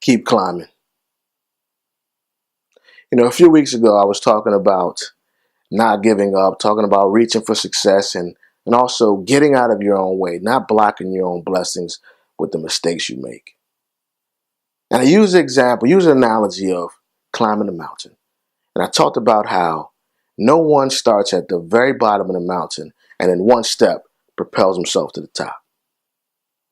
keep climbing. You know, a few weeks ago, I was talking about not giving up, talking about reaching for success, and also getting out of your own way, not blocking your own blessings with the mistakes you make. And I used an analogy of climbing a mountain. And I talked about how no one starts at the very bottom of the mountain and in one step propels himself to the top.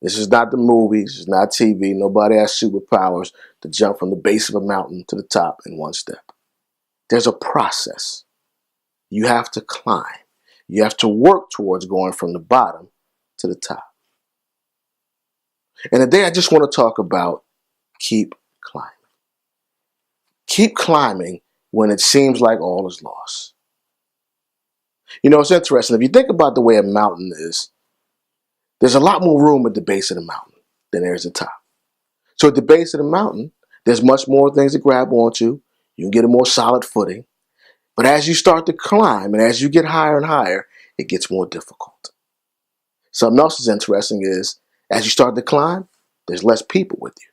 This is not the movies, it's not TV. Nobody has superpowers to jump from the base of a mountain to the top in one step. There's a process. You have to climb. You have to work towards going from the bottom to the top. And today I just want to talk about keep climbing. Keep climbing when it seems like all is lost. You know, it's interesting. If you think about the way a mountain is, there's a lot more room at the base of the mountain than there is at the top. So at the base of the mountain, there's much more things to grab onto. You can get a more solid footing. But as you start to climb and as you get higher and higher, it gets more difficult. Something else is interesting is, as you start to climb, there's less people with you.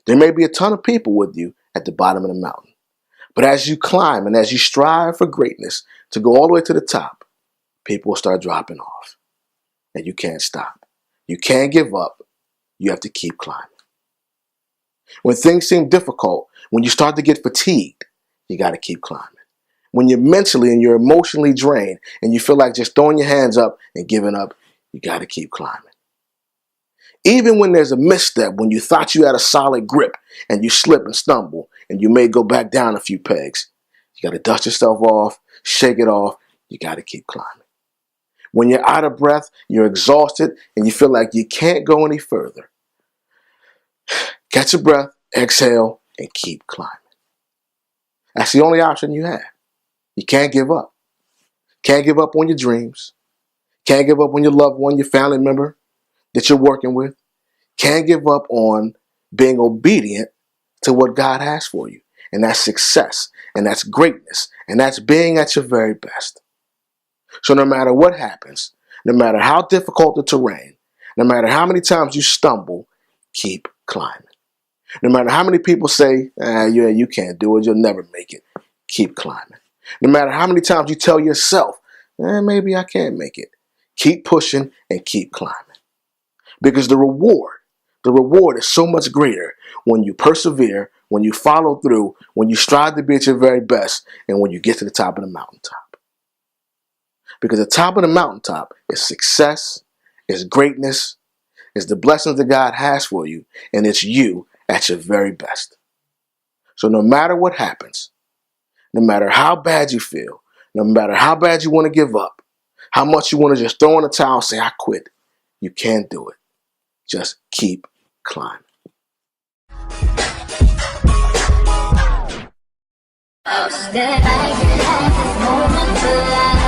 There may be a ton of people with you at the bottom of the mountain. But as you climb and as you strive for greatness to go all the way to the top, people will start dropping off. And you can't stop. You can't give up. You have to keep climbing. When things seem difficult, when you start to get fatigued, you got to keep climbing. When you're mentally and you're emotionally drained and you feel like just throwing your hands up and giving up, you got to keep climbing. Even when there's a misstep, when you thought you had a solid grip and you slip and stumble and you may go back down a few pegs, you got to dust yourself off, shake it off. You got to keep climbing. When you're out of breath, you're exhausted, and you feel like you can't go any further, catch a breath, exhale, and keep climbing. That's the only option you have. You can't give up. Can't give up on your dreams. Can't give up on your loved one, your family member that you're working with. Can't give up on being obedient to what God has for you. And that's success, and that's greatness, and that's being at your very best. So no matter what happens, no matter how difficult the terrain, no matter how many times you stumble, keep climbing. No matter how many people say, you can't do it, you'll never make it, keep climbing. No matter how many times you tell yourself, maybe I can't make it, keep pushing and keep climbing. Because the reward is so much greater when you persevere, when you follow through, when you strive to be at your very best, and when you get to the top of the mountaintop. Because the top of the mountaintop is success, is greatness, is the blessings that God has for you, and it's you at your very best. So no matter what happens, no matter how bad you feel, no matter how bad you want to give up, how much you want to just throw in the towel and say, I quit, you can't do it. Just keep climbing. That I can have this moment to life.